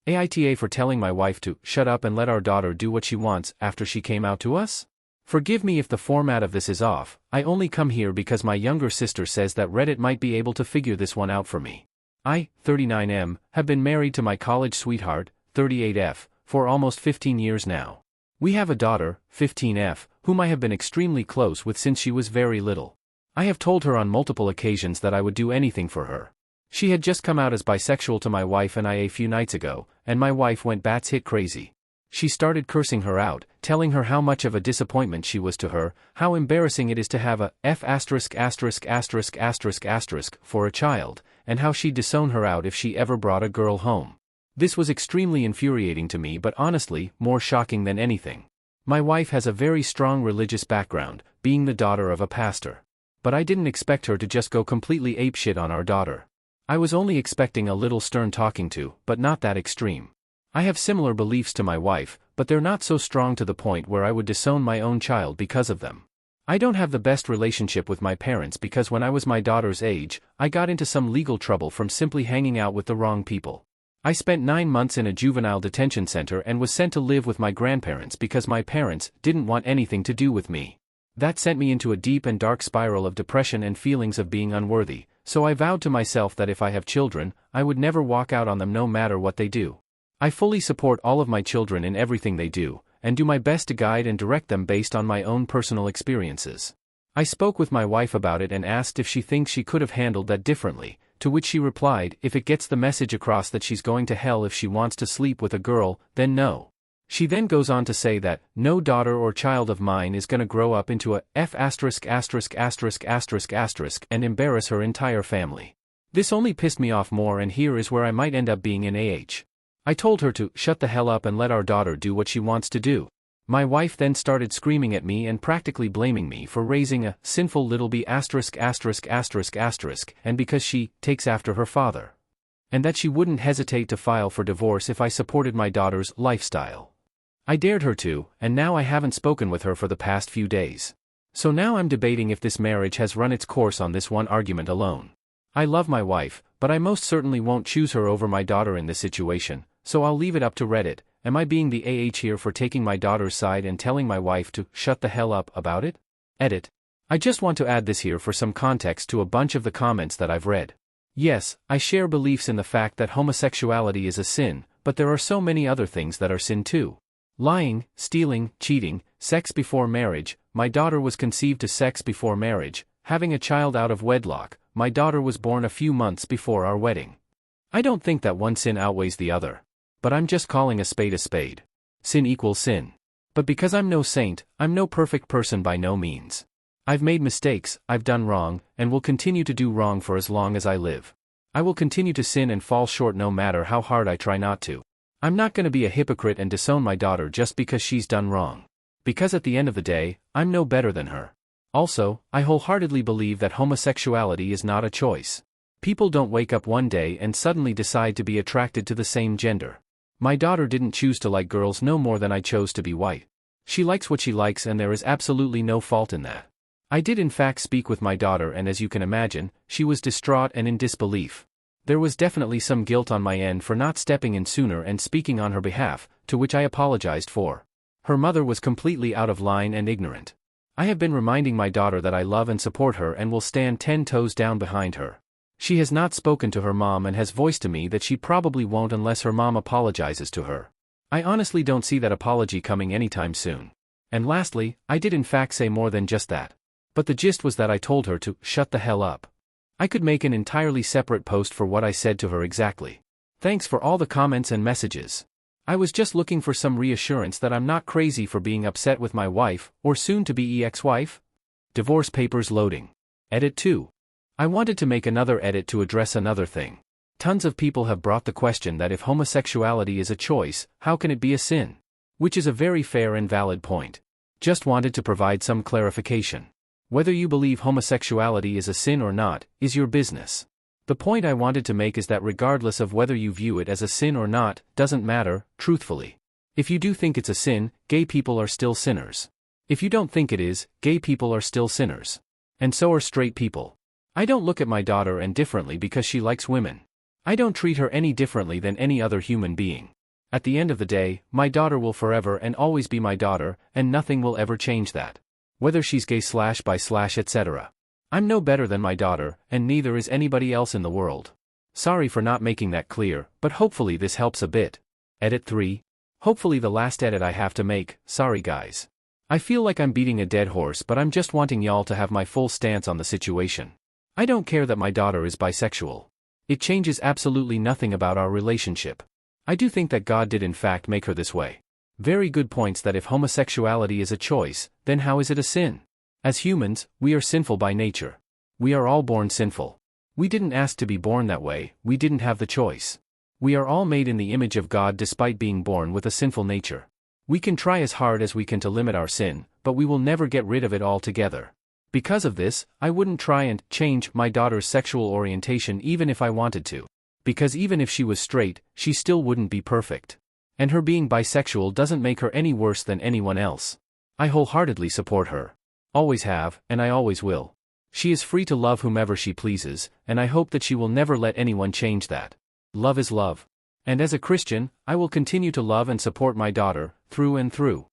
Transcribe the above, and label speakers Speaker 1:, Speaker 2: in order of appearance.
Speaker 1: AITA for telling my wife to shut up and let our daughter do what she wants after she came out to us? Forgive me if the format of this is off, I only come here because my younger sister says that Reddit might be able to figure this one out for me. I, 39M, have been married to my college sweetheart, 38F, for almost 15 years now. We have a daughter, 15F, whom I have been extremely close with since she was very little. I have told her on multiple occasions that I would do anything for her. She had just come out as bisexual to my wife and I a few nights ago, and my wife went batshit crazy. She started cursing her out, telling her how much of a disappointment she was to her, how embarrassing it is to have a for a child, and how she'd disown her out if she ever brought a girl home. This was extremely infuriating to me, but honestly, more shocking than anything. My wife has a very strong religious background, being the daughter of a pastor. But I didn't expect her to just go completely apeshit on our daughter. I was only expecting a little stern talking to, but not that extreme. I have similar beliefs to my wife, but they're not so strong to the point where I would disown my own child because of them. I don't have the best relationship with my parents because when I was my daughter's age, I got into some legal trouble from simply hanging out with the wrong people. I spent 9 months in a juvenile detention center and was sent to live with my grandparents because my parents didn't want anything to do with me. That sent me into a deep and dark spiral of depression and feelings of being unworthy, so I vowed to myself that if I have children, I would never walk out on them no matter what they do. I fully support all of my children in everything they do, and do my best to guide and direct them based on my own personal experiences. I spoke with my wife about it and asked if she thinks she could have handled that differently, to which she replied, if it gets the message across that she's going to hell if she wants to sleep with a girl, then no. She then goes on to say that, no daughter or child of mine is gonna grow up into a and embarrass her entire family. This only pissed me off more, and here is where I might end up being in AH. I told her to shut the hell up and let our daughter do what she wants to do. My wife then started screaming at me and practically blaming me for raising a sinful little b and because she takes after her father. And that she wouldn't hesitate to file for divorce if I supported my daughter's lifestyle. I dared her to, and now I haven't spoken with her for the past few days. So now I'm debating if this marriage has run its course on this one argument alone. I love my wife, but I most certainly won't choose her over my daughter in this situation, so I'll leave it up to Reddit. Am I being the AH here for taking my daughter's side and telling my wife to shut the hell up about it? Edit. I just want to add this here for some context to a bunch of the comments that I've read. Yes, I share beliefs in the fact that homosexuality is a sin, but there are so many other things that are sin too. Lying, stealing, cheating, sex before marriage. My daughter was conceived to sex before marriage, having a child out of wedlock. My daughter was born a few months before our wedding. I don't think that one sin outweighs the other. But I'm just calling a spade a spade. Sin equals sin. But because I'm no saint, I'm no perfect person by no means. I've made mistakes, I've done wrong, and will continue to do wrong for as long as I live. I will continue to sin and fall short no matter how hard I try not to. I'm not going to be a hypocrite and disown my daughter just because she's done wrong. Because at the end of the day, I'm no better than her. Also, I wholeheartedly believe that homosexuality is not a choice. People don't wake up one day and suddenly decide to be attracted to the same gender. My daughter didn't choose to like girls no more than I chose to be white. She likes what she likes and there is absolutely no fault in that. I did in fact speak with my daughter and as you can imagine, she was distraught and in disbelief. There was definitely some guilt on my end for not stepping in sooner and speaking on her behalf, to which I apologized for. Her mother was completely out of line and ignorant. I have been reminding my daughter that I love and support her and will stand 10 toes down behind her. She has not spoken to her mom and has voiced to me that she probably won't unless her mom apologizes to her. I honestly don't see that apology coming anytime soon. And lastly, I did in fact say more than just that. But the gist was that I told her to shut the hell up. I could make an entirely separate post for what I said to her exactly. Thanks for all the comments and messages. I was just looking for some reassurance that I'm not crazy for being upset with my wife, or soon-to-be ex-wife. Divorce papers loading. Edit 2. I wanted to make another edit to address another thing. Tons of people have brought the question that if homosexuality is a choice, how can it be a sin? Which is a very fair and valid point. Just wanted to provide some clarification. Whether you believe homosexuality is a sin or not, is your business. The point I wanted to make is that regardless of whether you view it as a sin or not, doesn't matter, truthfully. If you do think it's a sin, gay people are still sinners. If you don't think it is, gay people are still sinners. And so are straight people. I don't look at my daughter any differently because she likes women. I don't treat her any differently than any other human being. At the end of the day, my daughter will forever and always be my daughter, and nothing will ever change that. Whether she's gay / bi / etc. I'm no better than my daughter, and neither is anybody else in the world. Sorry for not making that clear, but hopefully this helps a bit. Edit 3. Hopefully the last edit I have to make, sorry guys. I feel like I'm beating a dead horse, but I'm just wanting y'all to have my full stance on the situation. I don't care that my daughter is bisexual. It changes absolutely nothing about our relationship. I do think that God did in fact make her this way. Very good points that if homosexuality is a choice, then how is it a sin? As humans, we are sinful by nature. We are all born sinful. We didn't ask to be born that way, we didn't have the choice. We are all made in the image of God despite being born with a sinful nature. We can try as hard as we can to limit our sin, but we will never get rid of it altogether. Because of this, I wouldn't try and change my daughter's sexual orientation even if I wanted to. Because even if she was straight, she still wouldn't be perfect. And her being bisexual doesn't make her any worse than anyone else. I wholeheartedly support her. Always have, and I always will. She is free to love whomever she pleases, and I hope that she will never let anyone change that. Love is love. And as a Christian, I will continue to love and support my daughter, through and through.